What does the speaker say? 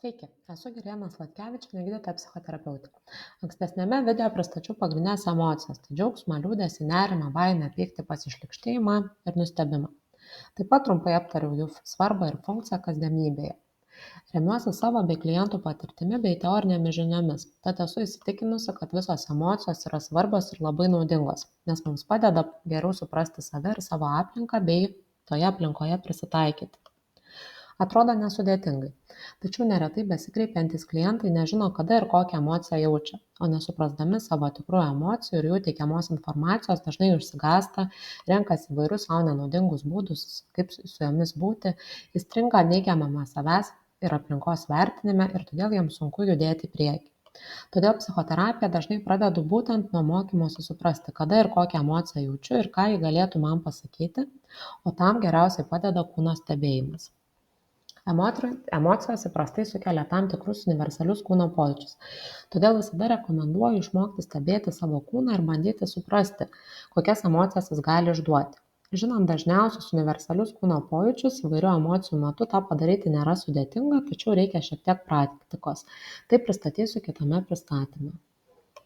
Sveiki, esu Girėna Sladkevičienė, gydytoja psichoterapeutė. Ankstesniame video pristačiau pagrindinės emocijas - tai džiaugsmą, liūdesį, nerimą, baimę, pyktį, pasišlykštėjimą ir nustebimą. Taip pat trumpai aptariau jų svarbą ir funkciją kasdienybėje. Remiuosi savo bei klientų patirtimi bei teorinėmis žiniomis, tad esu įsitikinusi, kad visos emocijos yra svarbios ir labai naudingos, nes mums padeda geriau suprasti save ir savo aplinką bei toje aplinkoje prisitaikyti. Atrodo nesudėtingai, tačiau neretai besikreipiantys klientai nežino, kada ir kokią emociją jaučia, o nesuprasdami savo tikrųjų emocijų ir jų teikiamos informacijos dažnai išsigąsta, renkasi įvairius sau nenaudingus būdus, kaip su jomis būti, įstringa neigiamame savęs ir aplinkos vertinime ir todėl jiems sunku judėti į priekį. Todėl psichoterapiją dažnai pradedu būtent nuo mokymosi suprasti, kada ir kokią emociją jaučiu ir ką ji galėtų man pasakyti, o tam geriausiai padeda kūno stebėjimas. Emocijos įprastai sukelia tam tikrus universalius kūno pojūčius. Todėl visada rekomenduoju išmokti stebėti savo kūną ir bandyti suprasti, kokias emocijas jis gali išduoti. Žinant dažniausius universalius kūno pojūčius, įvairių emocijų metu tą padaryti nėra sudėtinga, tačiau reikia šiek tiek praktikos. Tai pristatysiu kitame pristatyme.